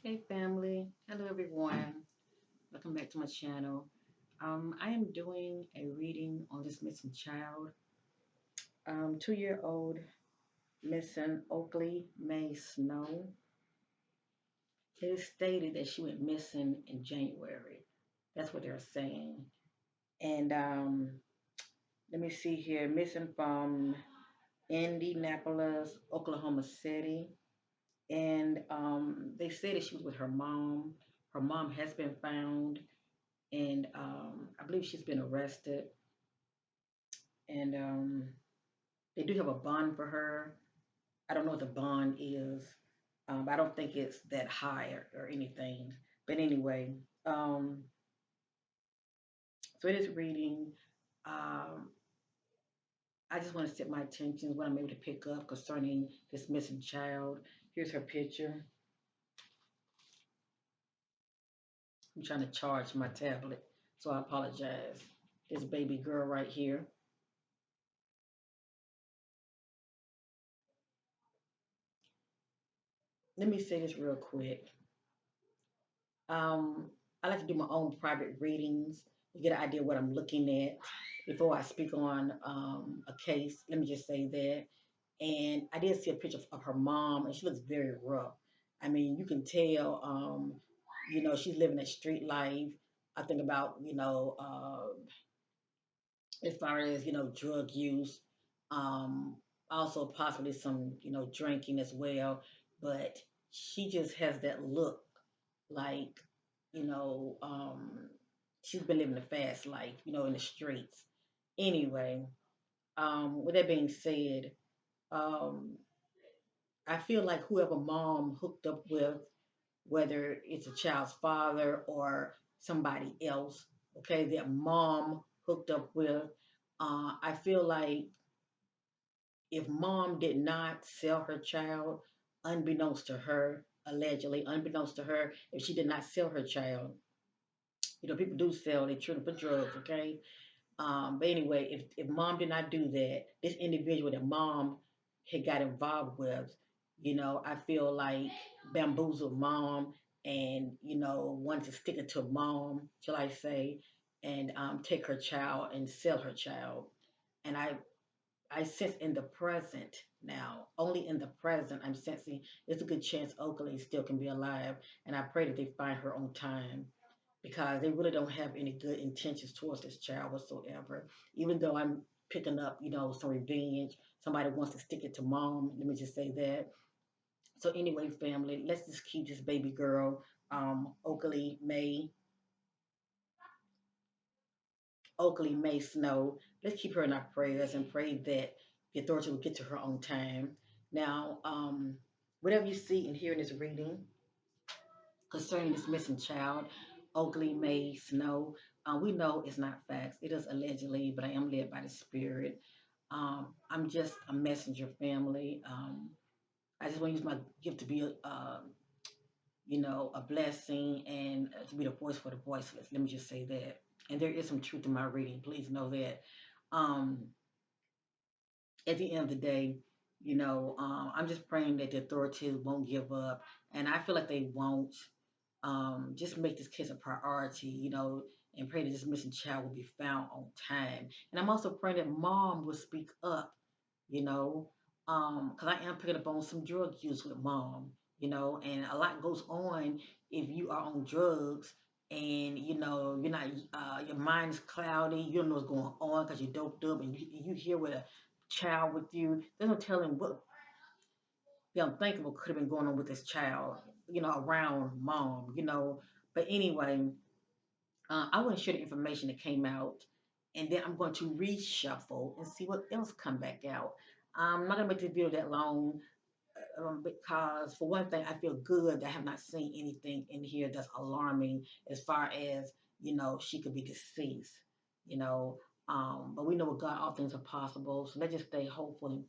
Hey family, hello everyone. Welcome back to my channel. I am doing a reading on this missing child, 2-year-old missing Oaklee Mae Snow. It is stated that she went missing in January. That's what they're saying. And let me see here, missing from Indianapolis, Oklahoma City. And they said that she was with her mom. Her mom has been found, and I believe she's been arrested. And they do have a bond for her. I don't know what the bond is. I don't think it's that high or anything. But anyway, um, so it is reading. Um, I just want to set my attention what I'm able to pick up concerning this missing child. Here's her picture. I'm trying to charge my tablet, so I apologize. This baby girl right here. Let me say this real quick. Um, I like to do my own private readings to get an idea of what I'm looking at before I speak on a case. Let me just say that. And I did see a picture of her mom, and she looks very rough. I mean, you can tell, she's living a street life. I think about, as far as, drug use, um, also possibly some, drinking as well. But she just has that look like, you know, um, she's been living a fast life, in the streets. Anyway, with that being said, um, I feel like whoever mom hooked up with, whether it's a child's father or somebody else, okay, that mom hooked up with, I feel like if mom did not sell her child, unbeknownst to her, allegedly, unbeknownst to her, if she did not sell her child, people do sell their children for drugs, okay? But anyway, if mom did not do that, this individual that mom had got involved with, I feel like bamboozled mom and, wanted to stick it to mom, shall I say, and take her child and sell her child. And I sense in the present now, only in the present, I'm sensing there's a good chance Oaklee still can be alive. And I pray that they find her on time because they really don't have any good intentions towards this child whatsoever. Even though I'm picking up, some revenge, somebody wants to stick it to mom. Let me just say that. So anyway, family, let's just keep this baby girl, Oaklee Mae Snow. Let's keep her in our prayers and pray that the authority will get to her on time. Now, whatever you see and hear in this reading concerning this missing child, Oaklee Mae Snow, we know it's not facts. It is allegedly, but I am led by the Spirit. I'm just a messenger, family. I just want to use my gift to be a blessing and to be the voice for the voiceless. Let me just say that. And there is some truth in my reading. Please know that. Um, at the end of the day, I'm just praying that the authorities won't give up, and I feel like they won't. Just make this case a priority, and pray that this missing child will be found on time. And I'm also praying that mom will speak up, you know, because I am picking up on some drug use with mom, and a lot goes on if you are on drugs and you're not your mind is cloudy, you don't know what's going on because you're doped up and you hear with a child with you. There's no telling what the unthinkable could have been going on with this child, around mom, But anyway, I want to share the information that came out, and then I'm going to reshuffle and see what else come back out. I'm not gonna make this video that long because, for one thing, I feel good that I have not seen anything in here that's alarming as far as she could be deceased. You know, but we know with God all things are possible. So let's just stay hopeful and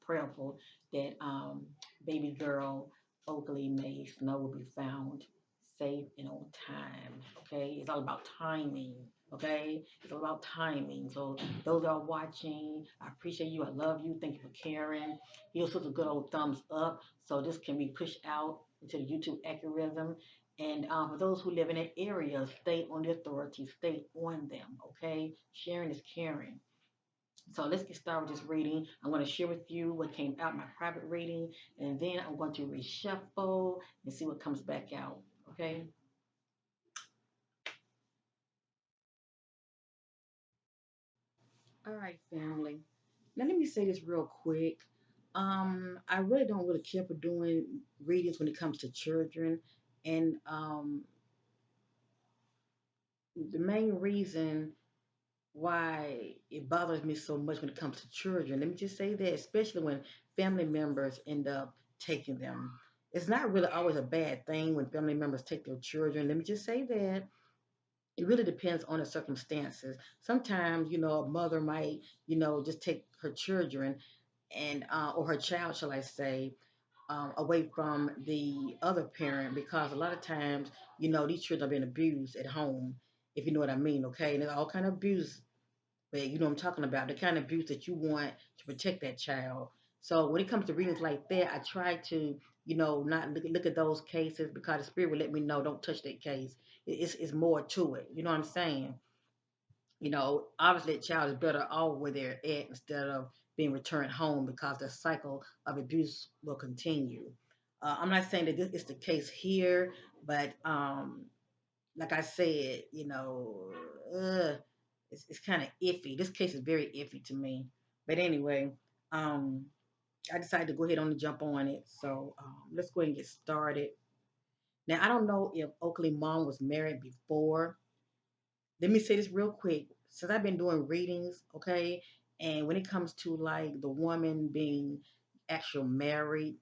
prayerful that baby girl Oaklee Mae Snow will be found safe and on time. Okay, it's all about timing. Okay, it's about timing. So those that are watching, I appreciate you. I love you. Thank you for caring. You know, such a good old thumbs up. So this can be pushed out into the YouTube algorithm. And for those who live in that area, stay on the authorities. Stay on them. Okay, sharing is caring. So let's get started with this reading. I'm going to share with you what came out in my private reading, and then I'm going to reshuffle and see what comes back out. Okay. All right, family. Now let me say this real quick. I really don't really care for doing readings when it comes to children, and the main reason why it bothers me so much when it comes to children. Let me just say that, especially when family members end up taking them. It's not really always a bad thing when family members take their children. Let me just say that it really depends on the circumstances. Sometimes, a mother might, just take her children and or her child, shall I say, away from the other parent because a lot of times, these children are being abused at home, if you know what I mean. Okay, and there's all kind of abuse, but you know what I'm talking about, the kind of abuse that you want to protect that child. So when it comes to readings like that, I try to, not look at those cases because the spirit will let me know don't touch that case. It's more to it. You know what I'm saying? Obviously, a child is better off where they're at instead of being returned home because the cycle of abuse will continue. I'm not saying that this is the case here, but like I said, it's kind of iffy. This case is very iffy to me. But anyway, um, I decided to go ahead on and jump on it. So let's go ahead and get started. Now, I don't know if Oakley mom was married before. Let me say this real quick. Since I've been doing readings, okay, and when it comes to like the woman being actual married,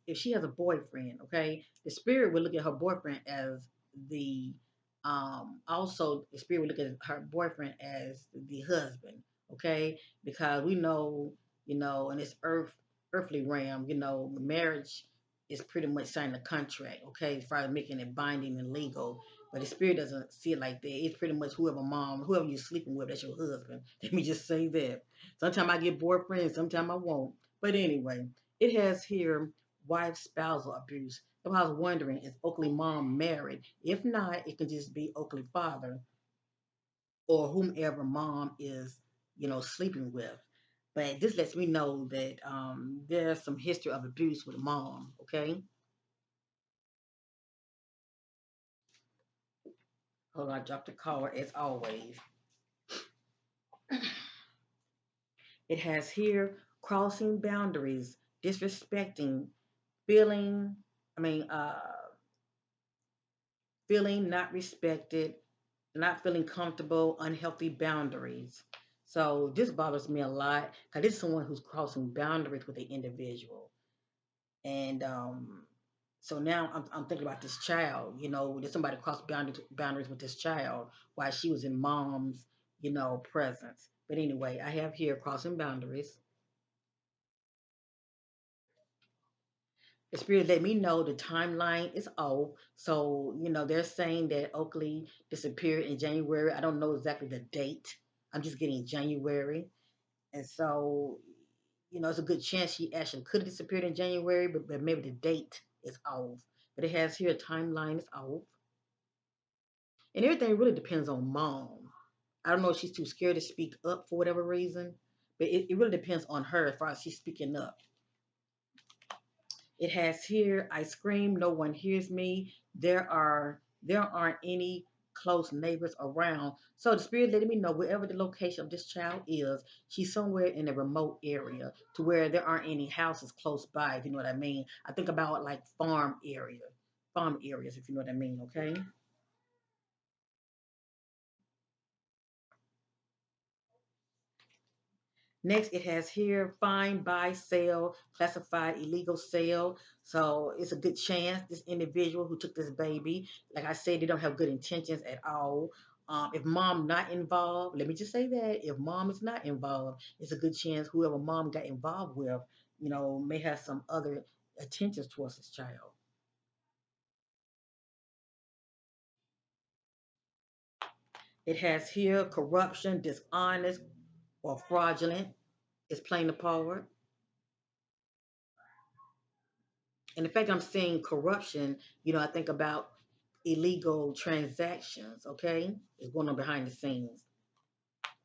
if she has a boyfriend, okay, the spirit would look at her boyfriend as the also the spirit would look at her boyfriend as the husband, okay, because we know, in this earthly realm, marriage is pretty much signing a contract, okay, as far as making it binding and legal. But the spirit doesn't see it like that. It's pretty much whoever you're sleeping with, that's your husband. Let me just say that. Sometimes I get boyfriends, sometimes I won't. But anyway, it has here wife spousal abuse. So I was wondering, is Oakley mom married? If not, it could just be Oakley father or whomever mom is, sleeping with. But this lets me know that there's some history of abuse with mom. Okay, hold on, I dropped the card as always. It has here crossing boundaries, disrespecting, feeling. I mean, feeling not respected, not feeling comfortable, unhealthy boundaries. So this bothers me a lot because this is someone who's crossing boundaries with the individual. And so now I'm thinking about this child. Did somebody cross boundaries with this child while she was in mom's, presence? But anyway, I have here crossing boundaries. The spirit let me know the timeline is off. So, they're saying that Oakley disappeared in January. I don't know exactly the date. I'm just getting January. And so, it's a good chance she actually could have disappeared in January, but maybe the date is off. But it has here a timeline is off. And everything really depends on mom. I don't know if she's too scared to speak up for whatever reason, but it really depends on her as far as she's speaking up. It has here, I scream, no one hears me. There aren't any close neighbors around. So the spirit letting me know wherever the location of this child is, she's somewhere in a remote area to where there aren't any houses close by, if you know what I mean. I think about like farm areas, if you know what I mean, okay? Next, it has here find, buy, sell, classified illegal sale. So it's a good chance this individual who took this baby, like I said, they don't have good intentions at all. If mom not involved, let me just say that if mom is not involved, it's a good chance whoever mom got involved with, may have some other intentions towards this child. It has here corruption, dishonest, or fraudulent. It's playing the part. And the fact that I'm saying corruption, I think about illegal transactions, okay? It's going on behind the scenes.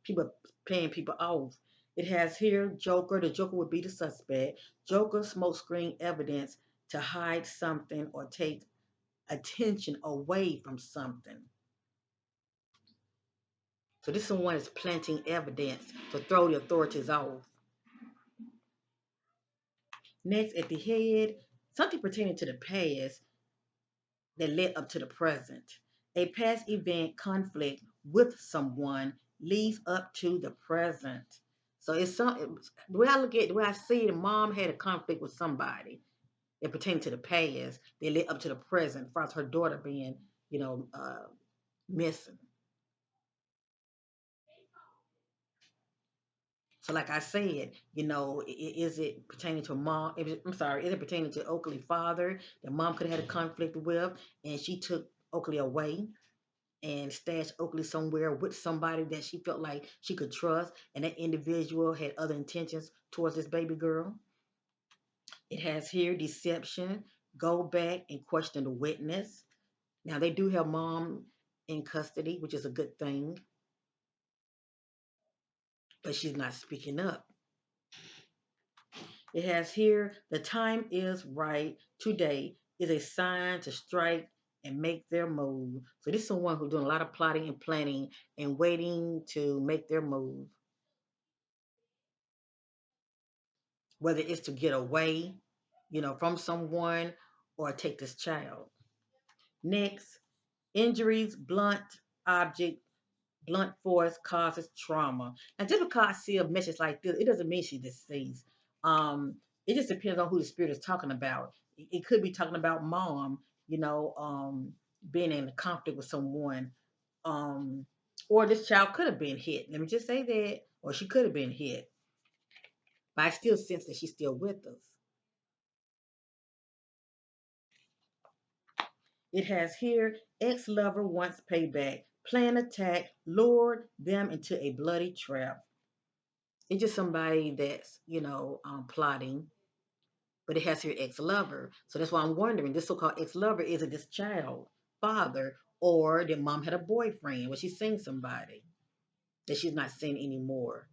People paying people off. It has here Joker. The Joker would be the suspect. Joker smokescreen evidence to hide something or take attention away from something. So this is someone that's planting evidence to throw the authorities off. Next, at the head, something pertaining to the past that led up to the present. A past event conflict with someone leads up to the present. So the way I look at it, the way I see it, mom had a conflict with somebody that pertained to the past that led up to the present, as far as her daughter being, missing. So, like I said, is it pertaining to mom? I'm sorry, is it pertaining to Oaklee father that mom could have had a conflict with, and she took Oaklee away and stashed Oaklee somewhere with somebody that she felt like she could trust, and that individual had other intentions towards this baby girl? It has here deception. Go back and question the witness. Now they do have mom in custody, which is a good thing, but she's not speaking up. It has here the time is right today is a sign to strike and make their move. So this is someone who's doing a lot of plotting and planning and waiting to make their move, whether it's to get away, from someone or take this child. Next, injuries, object, blunt force causes trauma. And just because I see a message like this, it doesn't mean she's deceased. Um, it just depends on who the spirit is talking about. It could be talking about mom, being in a conflict with someone, um, or this child could have been hit. Let me just say that, or she could have been hit. But I still sense that she's still with us. It has here ex-lover wants payback, plan attack, lured them into a bloody trap. It's just somebody that's, plotting, but it has here ex-lover. So that's why I'm wondering, this so-called ex-lover, is it this child, father, or did mom had a boyfriend? Was she seeing somebody that she's not seeing anymore?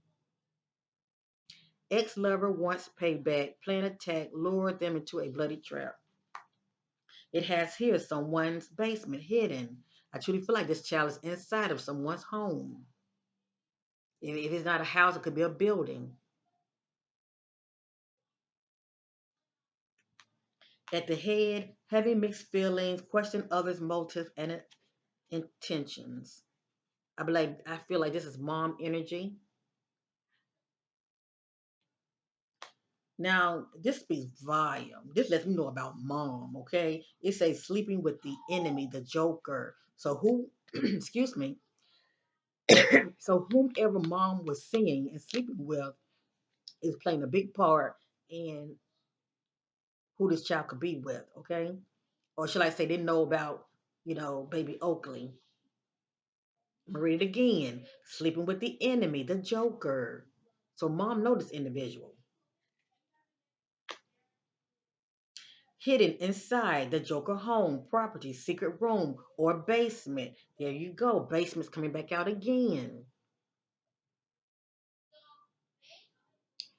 Ex-lover wants payback, plan attack, lured them into a bloody trap. It has here someone's basement hidden. I truly feel like this child is inside of someone's home. If it's not a house, it could be a building. At the head, having mixed feelings, question others' motives and intentions. I feel like this is mom energy. Now, this speaks volume. This lets me know about mom, okay? It says sleeping with the enemy, the joker. So who, excuse me, so whomever mom was seeing and sleeping with is playing a big part in who this child could be with, okay? Or should I say, didn't know about, baby Oaklee. I'm gonna read it again. Sleeping with the enemy, the joker. So mom know this individual. Hidden inside the joker home, property, secret room, or basement. There you go. Basement's coming back out again.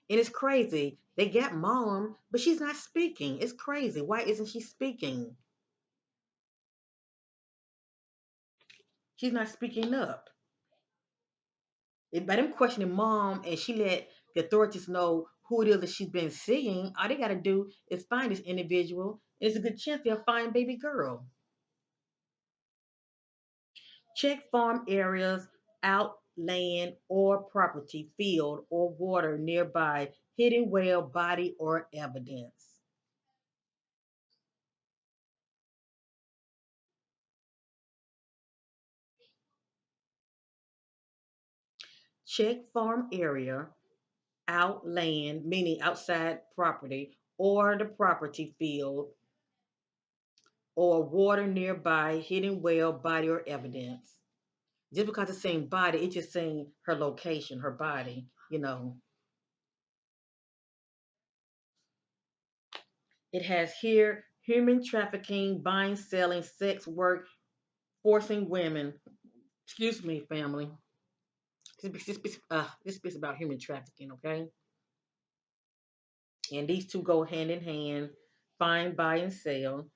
And it's crazy. They got mom, but she's not speaking. It's crazy. Why isn't she speaking? She's not speaking up. By them questioning mom and she let the authorities know who it is that she's been seeing, all they got to do is find this individual. There's a good chance they'll find baby girl. Check farm areas, out land or property, field or water nearby, hidden well, body or evidence. Check farm area, out land, meaning outside property, or the property field or water nearby, hidden well, body or evidence. Just because it's saying body, it's just saying her location, her body. It has here human trafficking, buying, selling, sex work, forcing women. Excuse me, family. This is about human trafficking, okay? And these two go hand in hand. Find, buy, and sell.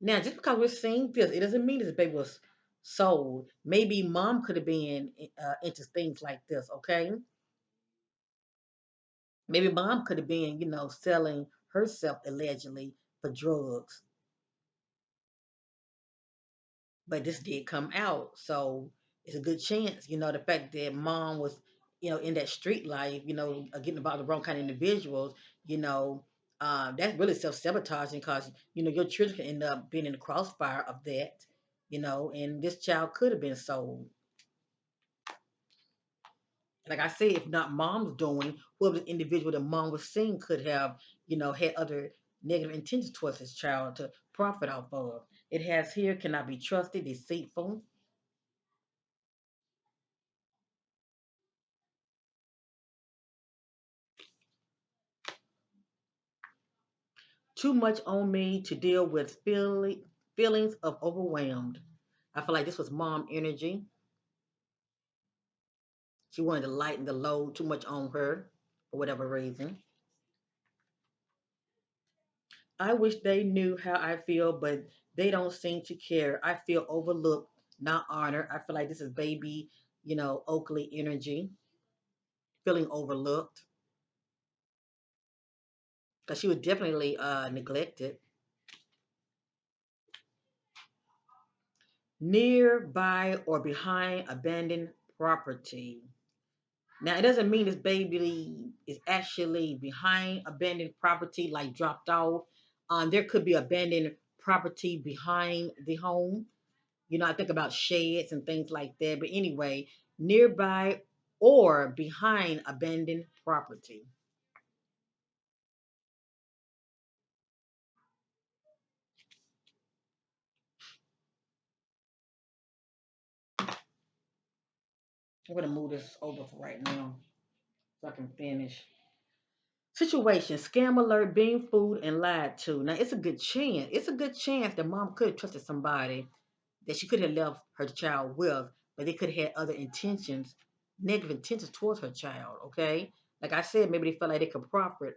Now, just because we're seeing this, it doesn't mean this baby was sold. Maybe mom could have been into things like this, okay? Maybe mom could have been, selling herself allegedly for drugs, but this did come out. So it's a good chance, the fact that mom was, in that street life, getting involved with the wrong kind of individuals, you know, that's really self sabotaging because, your children can end up being in the crossfire of that, and this child could have been sold. Like I said, if not mom's doing, whoever the individual that mom was seeing could have, had other negative intentions towards his child to profit off of. It has here cannot be trusted, deceitful, too much on me to deal with feelings of overwhelmed. I feel like this was mom energy. She wanted to lighten the load too much on her for whatever reason. I wish they knew how I feel, but they don't seem to care. I feel overlooked, not honored. I feel like this is baby, Oakley energy, feeling overlooked because she was definitely neglected. Nearby or behind abandoned property. Now, it doesn't mean this baby is actually behind abandoned property, like dropped off. There could be abandoned property behind the home. I think about sheds and things like that. But anyway, nearby or behind abandoned property. I'm going to move this over for right now so I can finish. Situation, scam alert, being fooled and lied to. Now, it's a good chance. It's a good chance that mom could have trusted somebody that she could have left her child with, but they could have had other intentions, negative intentions towards her child, okay? Like I said, maybe they felt like they could profit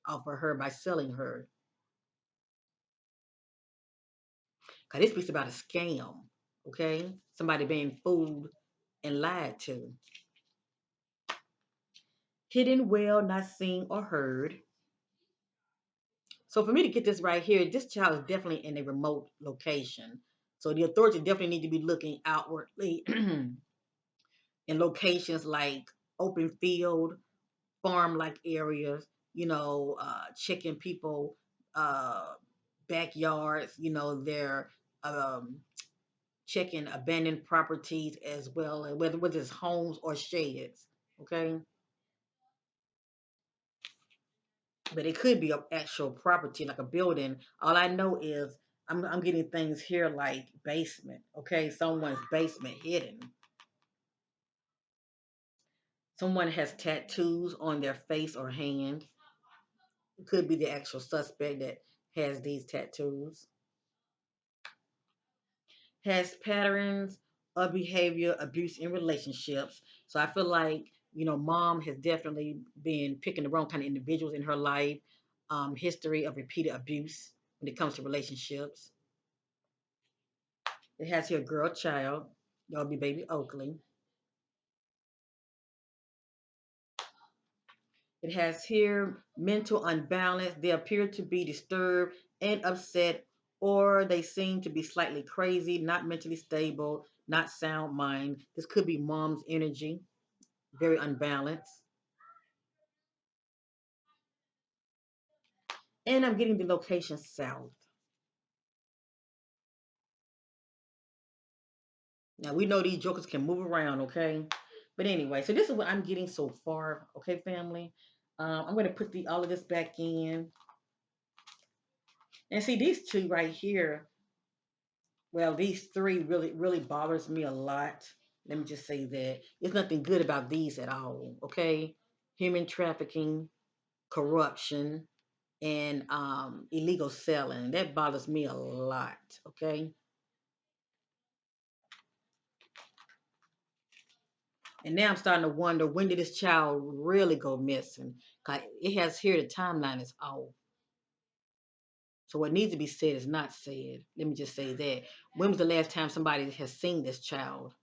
off of her by selling her. Because this speaks about a scam, okay? Somebody being fooled and lied to. Hidden well, not seen or heard. So for me to get this right here, this child is definitely in a remote location. So the authorities definitely need to be looking outwardly in locations like open field, farm-like areas, checking people uh, backyards, they're um, checking abandoned properties as well, and whether it's homes or sheds, okay? But it could be an actual property, like a building. All I know is I'm getting things here like basement, okay? Someone's basement hidden. Someone has tattoos on their face or hand. It could be the actual suspect that has these tattoos. Has patterns of behavior abuse in relationships. So I feel like, mom has definitely been picking the wrong kind of individuals in her life. History of repeated abuse when it comes to relationships. It has here girl child. That'll be baby Oaklee. It has here mental unbalance. They appear to be disturbed and upset, or they seem to be slightly crazy, not mentally stable, not sound mind. This could be mom's energy, very unbalanced. And I'm getting the location south. Now we know these jokers can move around, okay? But anyway, so this is what I'm getting so far, okay, family. I'm going to put all of this back in, and see these two right here. Well, these three really bothers me a lot. Let me just say that there's nothing good about these at all. Okay, human trafficking, corruption, and illegal selling. That bothers me a lot. Okay, and now I'm starting to wonder, when did this child really go missing? 'Cause it has here the timeline is off. So what needs to be said is not said. Let me just say that. When was the last time somebody has seen this child?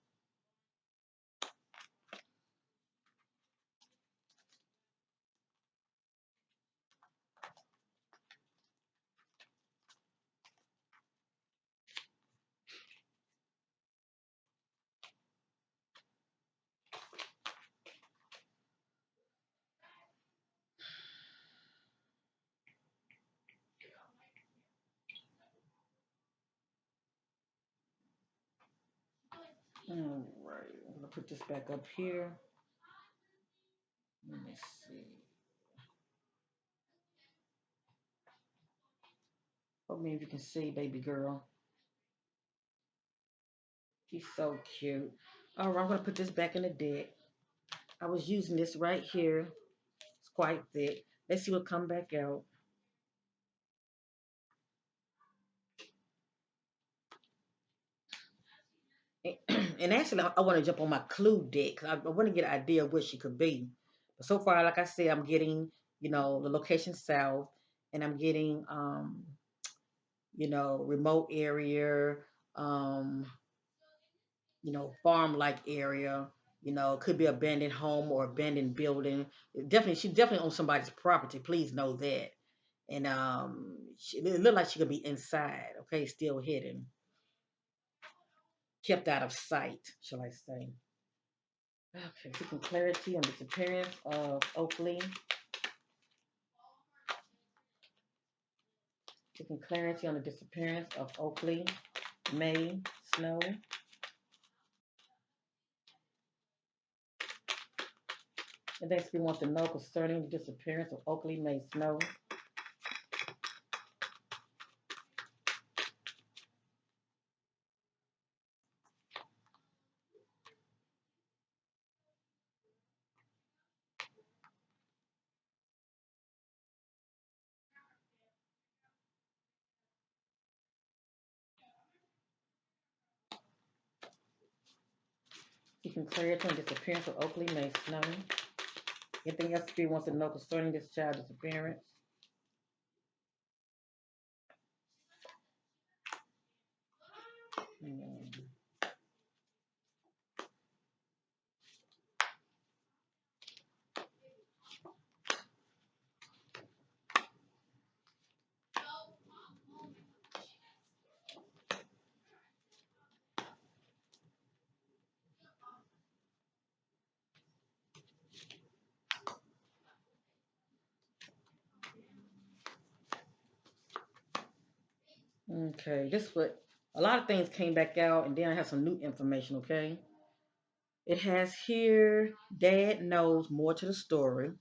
All right, I'm gonna put this back up here. Let me see. Hope maybe you can see, baby girl. She's so cute. All right, I'm gonna put this back in the deck. I was using this right here. It's quite thick. Let's see what come back out. And actually, I want to jump on my clue deck because I want to get an idea of what she could be. But so far, like I said, I'm getting, the location south, and I'm getting, remote area, um, farm-like area. Could be abandoned home or abandoned building. She definitely owns somebody's property. Please know that. And it looked like she could be inside. Okay, still hidden, kept out of sight, shall I say? Okay, seeking clarity on the disappearance of Oaklee. Seeking clarity on the disappearance of Oaklee Mae Snow. And basically wants to know concerning the disappearance of Oaklee Mae Snow. Seeking clarity on the disappearance of Oaklee Mae Snow. Anything else spirit wants to know concerning this child's disappearance? Hmm. Okay, this what a lot of things came back out, and then I have some new information. Okay, it has here. Dad knows more to the story.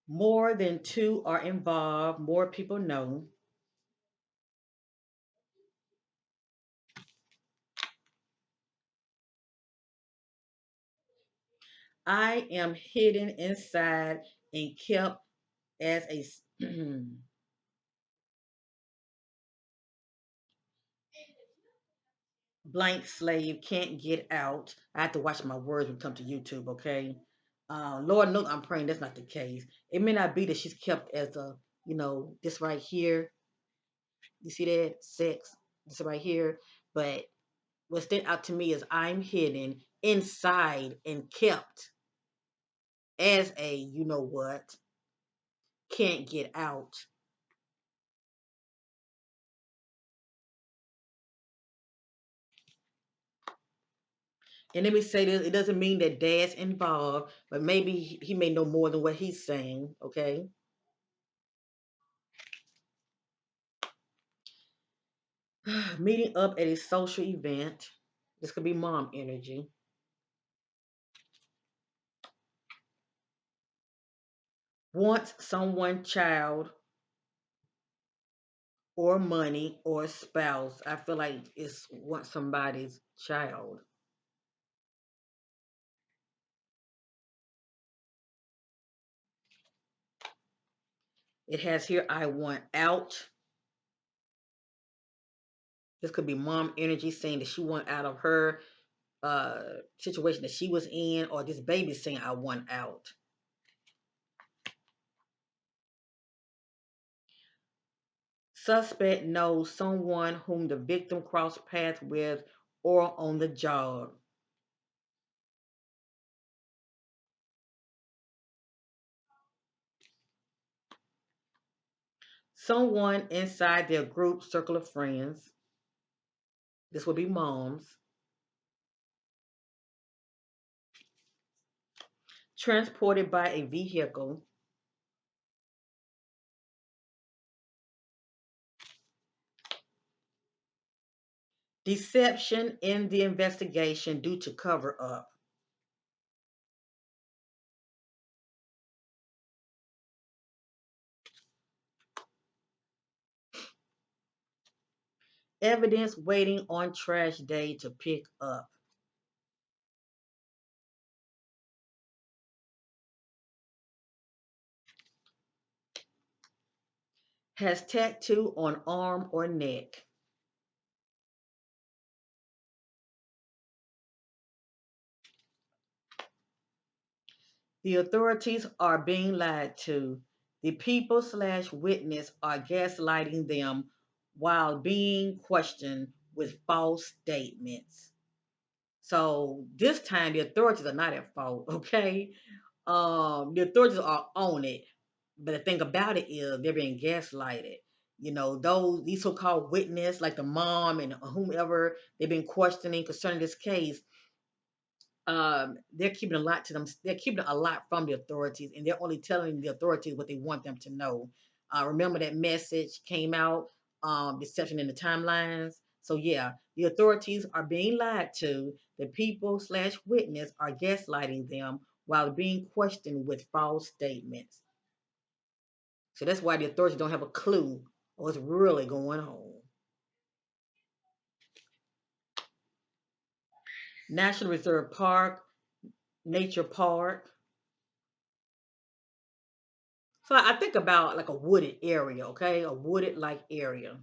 More than two are involved. More people know. I am hidden inside and kept as a blank slave. Can't get out. I have to watch my words when it comes to YouTube. Okay. Lord knows I'm praying that's not the case. It may not be that she's kept as a, this right here. You see that sex? This right here. But what stood out to me is I'm hidden inside and kept as a, what, can't get out. And let me say this, it doesn't mean that dad's involved, but maybe he may know more than what he's saying, okay? Meeting up at a social event. This could be mom energy. wants someone child or money or spouse. I feel like it's want somebody's child. It has here I want out. This could be mom energy saying that she want out of her situation that she was in, or this baby saying I want out. Suspect knows someone whom the victim crossed paths with or on the job. Someone inside their group circle of friends. This would be moms. Transported by a vehicle. Deception in the investigation due to cover up. Evidence waiting on trash day to pick up. Has tattoo on arm or neck. The authorities are being lied to. The people slash witness are gaslighting them while being questioned with false statements. So this time the authorities are not at fault, okay? The authorities are on it. But the thing about it is they're being gaslighted. You know, these so-called witness, like the mom and whomever they've been questioning concerning this case, they're keeping a lot to them. They're keeping a lot from the authorities, and they're only telling the authorities what they want them to know. Remember that message came out, deception in the timelines. So yeah, the authorities are being lied to. The people slash witness are gaslighting them while being questioned with false statements. So that's why the authorities don't have a clue what's really going on. National Reserve Park, Nature Park. So I think about like a wooded area, okay? A wooded like area.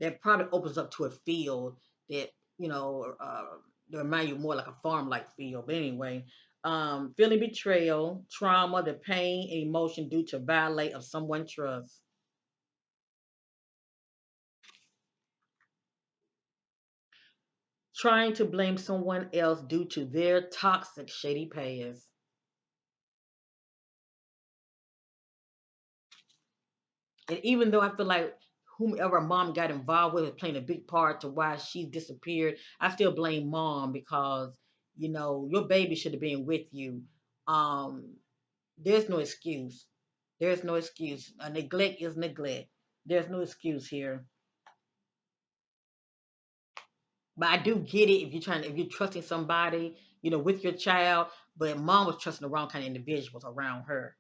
That probably opens up to a field that, you know, that remind you more like a farm like field. But anyway, feeling betrayal, trauma, the pain and emotion due to violate of someone's trust. Trying to blame someone else due to their toxic, shady past. And even though I feel like whomever mom got involved with is playing a big part to why she disappeared, I still blame mom because, you know, your baby should have been with you. Um, there's no excuse. There's no excuse. Neglect is neglect. There's no excuse here. But I do get it if you're trusting somebody, you know, with your child. But mom was trusting the wrong kind of individuals around her.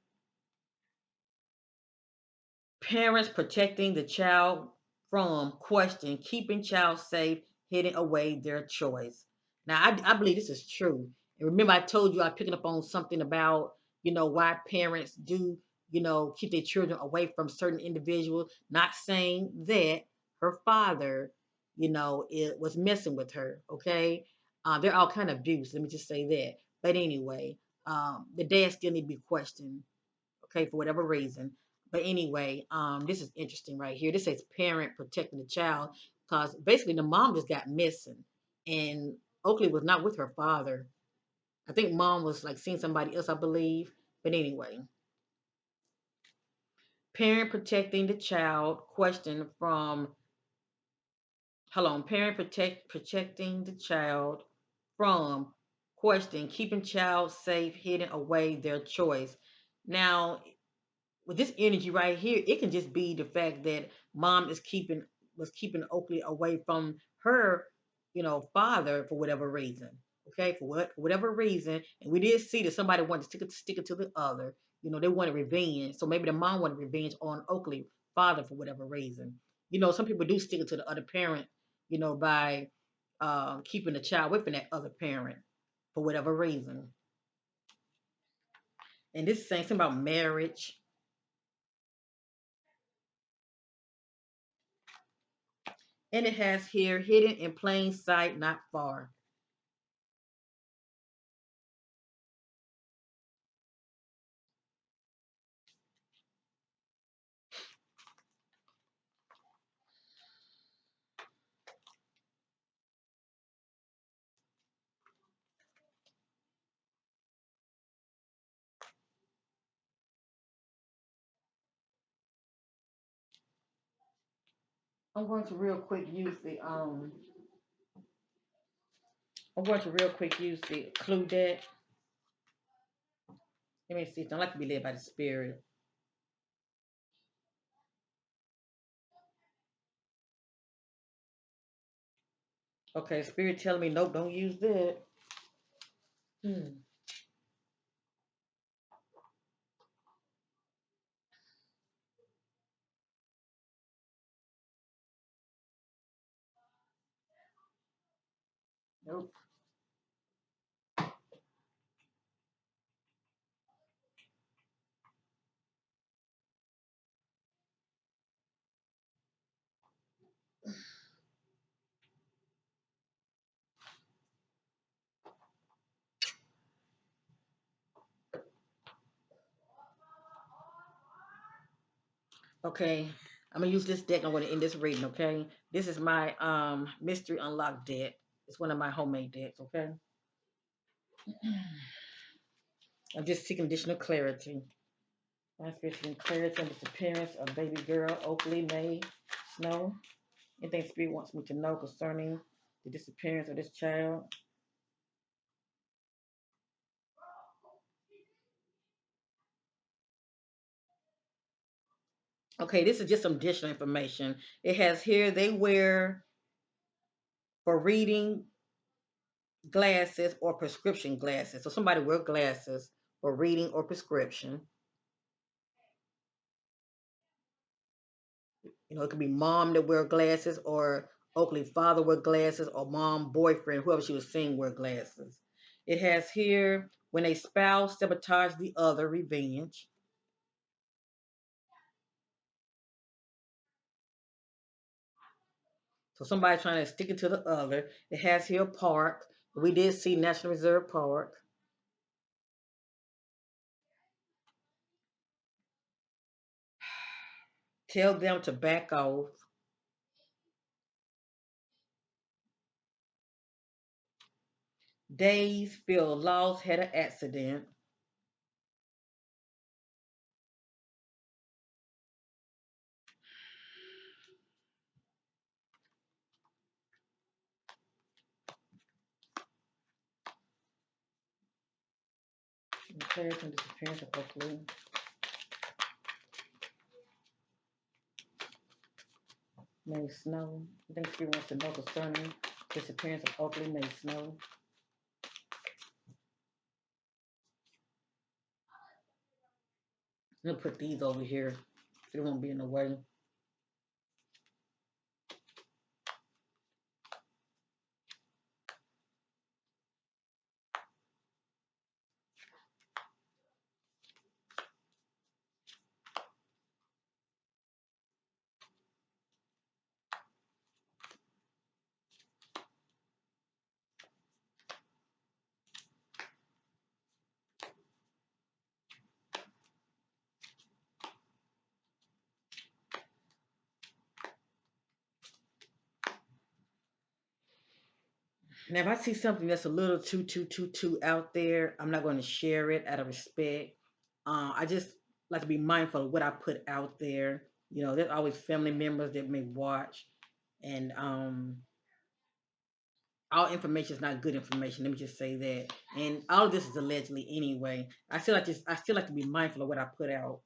Parents protecting the child from question, keeping child safe, hiding away their choice. Now, I believe this is true. And remember, I told you I picking up on something about, you know, why parents do, you know, keep their children away from certain individuals. Not saying that her father, you know, it was messing with her. Okay, they're all kind of abuse. Let me just say that. But anyway, the dad still need to be questioned, okay, for whatever reason. But anyway, this is interesting right here. This says parent protecting the child because basically the mom just got missing, and Oaklee was not with her father. I think mom was like seeing somebody else, I believe. But anyway, parent protecting the child. Question from hold on. Parent protecting the child from question keeping child safe, hidden away their choice. Now with this energy right here, it can just be the fact that mom is keeping was keeping Oakley away from her father for whatever reason. Okay, for whatever reason, and we did see that somebody wanted to stick it to the other. They wanted revenge, so maybe the mom wanted revenge on Oaklee father for whatever reason. Some people do stick it to the other parent, by keeping the child with that other parent for whatever reason. And this is saying something about marriage. And it has here hidden in plain sight, not far. I'm going to real quick use the clue deck. Let me see. I like to be led by the spirit. Okay, spirit telling me nope, don't use that. Hmm. Nope. Okay, I'm gonna use this deck. I'm gonna end this reading. Okay, this is my mystery unlock deck. It's one of my homemade decks. Okay, I'm just seeking additional clarity. I'm seeking clarity on the disappearance of baby girl Oaklee Mae Snow. Anything spirit wants me to know concerning the disappearance of this child. Okay, this is just some additional information. It has here they wear for reading glasses or prescription glasses. So somebody wear glasses for reading or prescription. It could be mom that wear glasses or Oaklee father wear glasses or mom boyfriend, whoever she was seeing wear glasses. It has here when a spouse sabotage the other, revenge. So somebody trying to stick it to the other. It has here park. We did see National Reserve Park. Tell them to back off. Days feel lost, had an accident. Comparison disappearance of Oaklee Mae Snow. I think she wants to know concerning disappearance of Oaklee Mae Snow. I'm gonna put these over here so they won't be in the way. Now, if I see something that's a little too out there, I'm not going to share it out of respect. I just like to be mindful of what I put out there. There's always family members that may watch, and all information is not good information. Let me just say that. And all of this is allegedly anyway. I still like to be mindful of what I put out.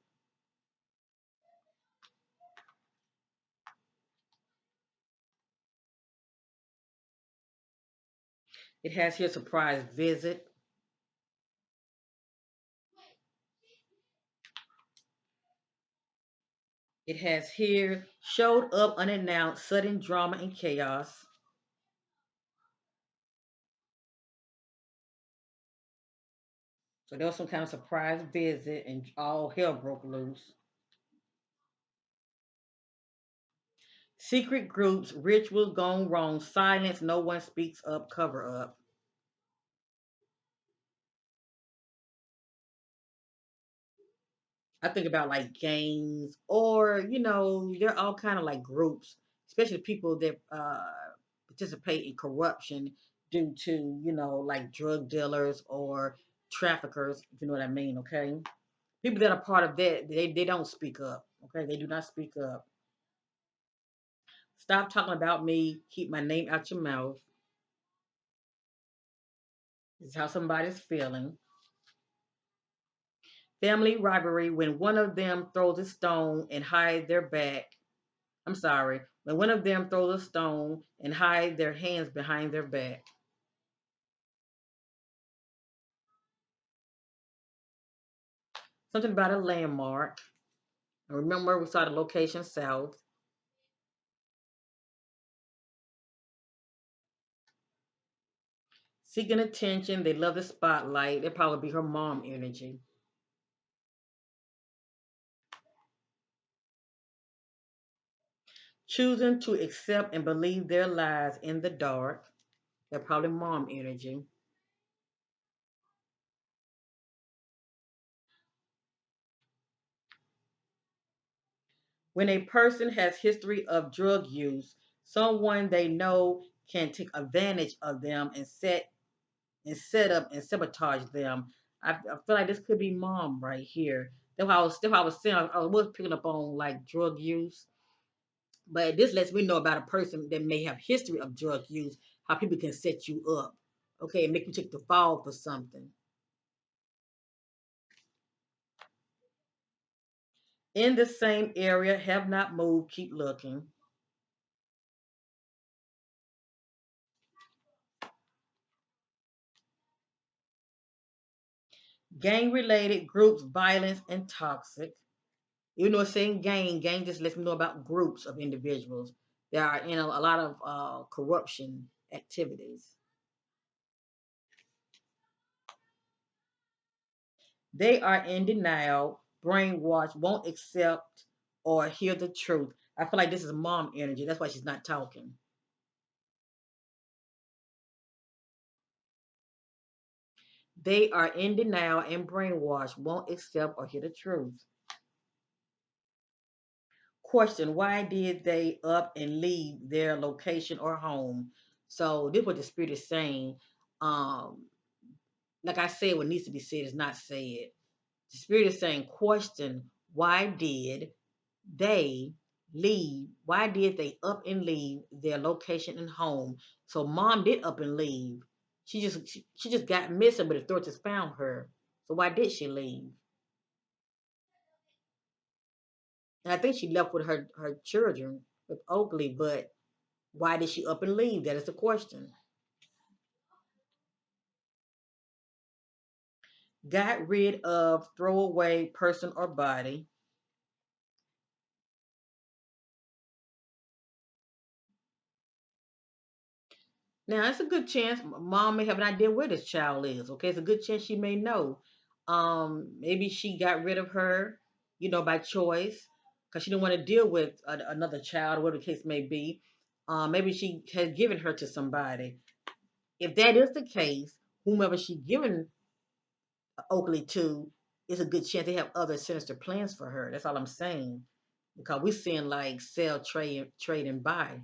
It has here surprise visit. It has here showed up unannounced, sudden drama and chaos. So there was some kind of surprise visit and all hell broke loose. Secret groups, rituals gone wrong, silence, no one speaks up, cover up. I think about like gangs or, they're all kind of like groups, especially people that participate in corruption due to, like drug dealers or traffickers, if you know what I mean, okay? People that are part of that, they don't speak up, okay? They do not speak up. Stop talking about me, keep my name out your mouth. This is how somebody's feeling. Family rivalry when one of them throws a stone and hide their back. I'm sorry, when one of them throws a stone and hide their hands behind their back. Something about a landmark. And remember, we saw the location south. Seeking attention, they love the spotlight. It'd probably be her mom energy. Choosing to accept and believe their lies in the dark. They're probably mom energy. When a person has history of drug use, someone they know can take advantage of them and set up and sabotage them. I feel like this could be mom right here. That's why I was saying I was picking up on like drug use, but this lets me know about a person that may have history of drug use, how people can set you up, okay, and make you take the fall for something. In the same area, have not moved, keep looking. Gang related groups, violence, and toxic. Even though it's saying gang just lets me know about groups of individuals that are in a lot of corruption activities. They are in denial, brainwashed, won't accept or hear the truth. I feel like this is mom energy. That's why she's not talking. They are in denial and brainwashed, won't accept or hear the truth. Question: why did they up and leave their location or home? So this is what the spirit is saying. Um, like I said, what needs to be said is not said. The spirit is saying, question: why did they leave? Why did they up and leave their location and home? So mom did up and leave. She just got missing, but the authorities found her. So why did she leave? And I think she left with her children with Oaklee, but why did she up and leave? That is the question. Got rid of throwaway person or body. Now, it's a good chance mom may have an idea where this child is. Okay, it's a good chance she may know. Maybe she got rid of her, by choice, because she didn't want to deal with another child, or whatever the case may be. Maybe she had given her to somebody. If that is the case, whomever she given Oakley to, is a good chance they have other sinister plans for her. That's all I'm saying. Because we're seeing like sell, trade, and buy.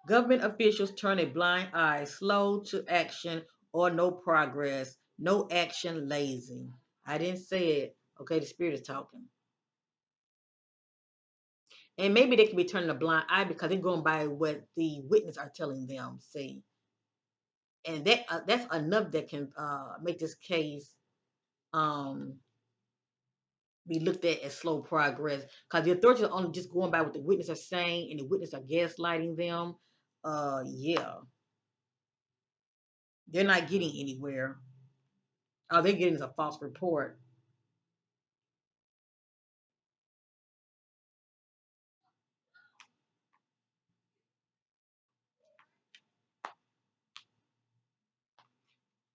Government officials turn a blind eye, slow to action or no progress, no action, lazy. I didn't say it. Okay, the spirit is talking. And maybe they can be turning a blind eye because they're going by what the witness are telling them. See, and that's enough that can make this case um, be looked at as slow progress because the authorities are only just going by what the witnesses are saying, and the witnesses are gaslighting them. Yeah, they're not getting anywhere. All they're getting is a false report.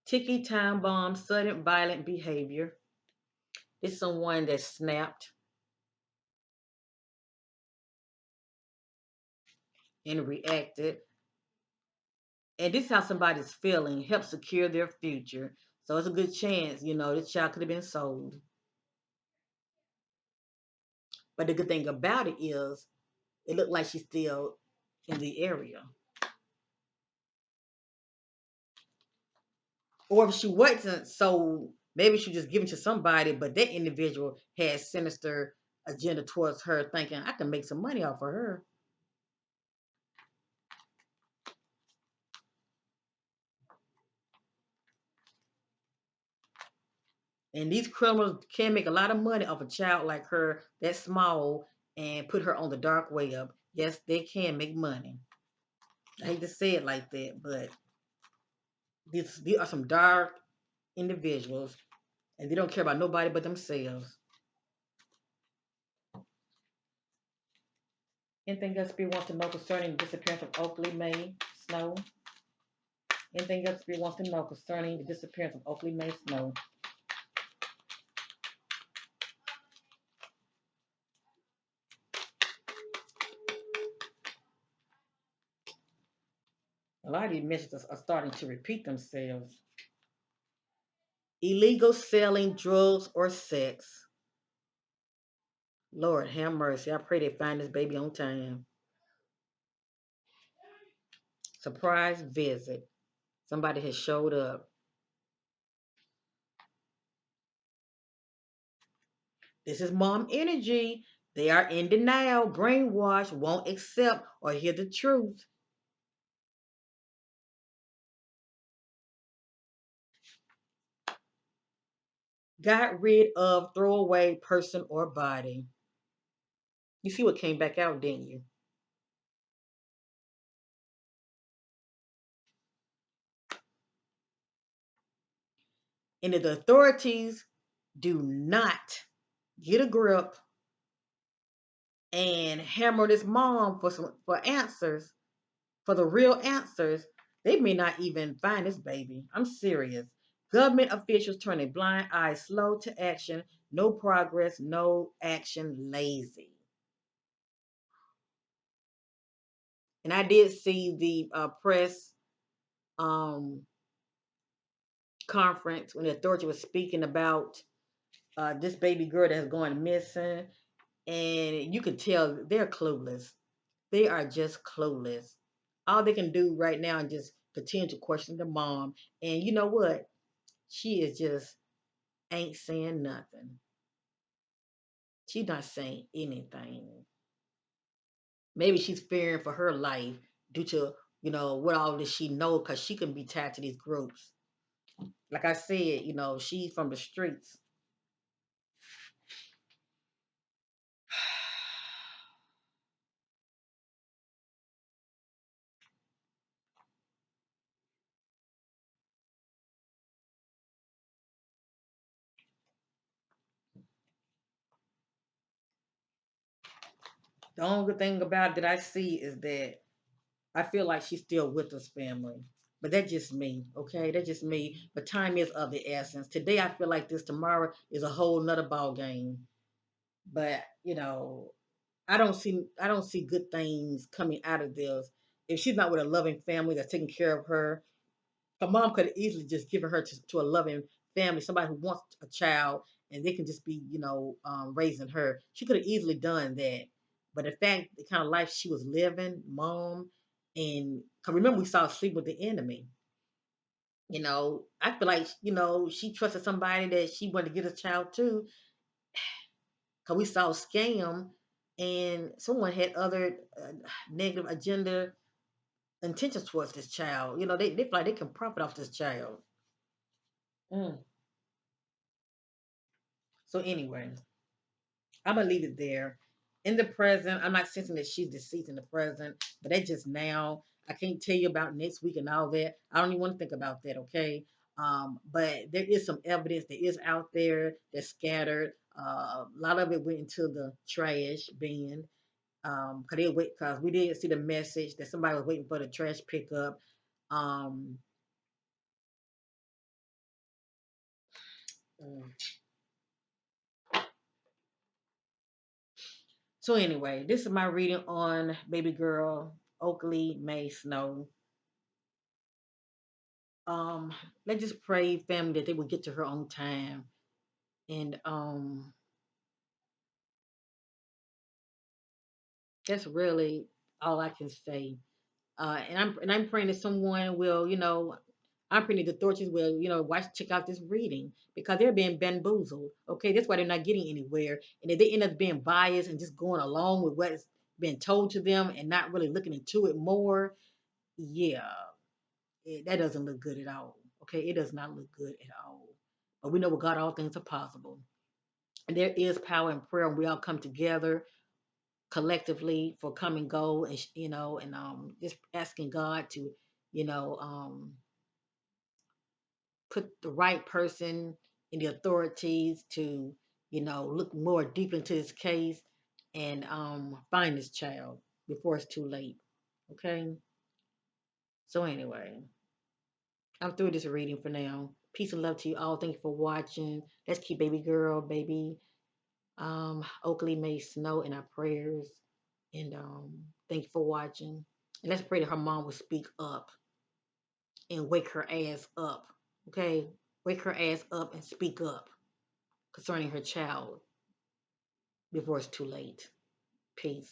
Ticky time bomb, sudden violent behavior. It's someone that snapped and reacted. And this is how somebody's feeling, help secure their future. So it's a good chance, this child could have been sold. But the good thing about it is it looked like she's still in the area. Or if she wasn't sold, maybe she was just given to somebody, but that individual had sinister agenda towards her, thinking I can make some money off of her. And these criminals can make a lot of money off a child like her, that small, and put her on the dark web. Yes, they can make money. I hate to say it like that, but these are some dark individuals, and they don't care about nobody but themselves. Anything else we want to know concerning the disappearance of Oaklee Mae Snow? Anything else we want to know concerning the disappearance of Oaklee Mae Snow? A lot of these messages are starting to repeat themselves. Illegal selling drugs or sex. Lord have mercy. I pray they find this baby on time. Surprise visit. Somebody has showed up. This is mom energy. They are in denial, brainwashed, won't accept or hear the truth. Got rid of throwaway person or body. You see what came back out, didn't you? And if the authorities do not get a grip and hammer this mom for answers, for the real answers, they may not even find this baby. I'm serious. Government officials turn a blind eye, slow to action, no progress, no action, lazy. And I did see the press um, conference when the authority was speaking about this baby girl that's going missing, and you could tell they're clueless. They are just clueless. All they can do right now is just continue to question the mom. And you know what? She is just ain't saying nothing. She's not saying anything. Maybe she's fearing for her life due to, what all this she know because she can be tied to these groups. Like I said, she's from the streets. The only good thing about it that I see is that I feel like she's still with us, family. But that's just me, okay? That's just me. But time is of the essence. Today I feel like this. Tomorrow is a whole nother ball game. But I don't see good things coming out of this. If she's not with a loving family that's taking care of her, her mom could have easily just given her to a loving family, somebody who wants a child, and they can just be, raising her. She could have easily done that. But the fact, the kind of life she was living, mom, and cause remember we saw sleep with the enemy. I feel like she trusted somebody that she wanted to get a child to, cause we saw scam, and someone had other negative agenda intentions towards this child. They feel like they can profit off this child. Mm. So anyway, I'm gonna leave it there. In the present, I'm not sensing that she's deceased in the present, but that's just now. I can't tell you about next week and all that. I don't even want to think about that, okay? But there is some evidence that is out there that's scattered. A lot of it went into the trash bin. Cause we did see the message that somebody was waiting for the trash pickup. Um, mm. So anyway, this is my reading on baby girl Oaklee Mae Snow. Um, let's just pray, family, that they will get to her on time. And that's really all I can say. And I'm praying that someone will, I'm praying that the authorities will, watch check out this reading because they're being bamboozled. Okay, that's why they're not getting anywhere. And if they end up being biased and just going along with what's been told to them and not really looking into it more, yeah, that doesn't look good at all. Okay, it does not look good at all. But we know with God all things are possible. And there is power in prayer, and we all come together collectively for come and go, and just asking God to, you know, um, put the right person in the authorities to, look more deep into this case and find this child before it's too late. Okay. So anyway, I'm through this reading for now. Peace and love to you all. Thank you for watching. Let's keep baby girl, baby Oaklee Mae Snow in our prayers. And thank you for watching. And let's pray that her mom will speak up and wake her ass up. Okay? Wake her ass up and speak up concerning her child before it's too late. Peace.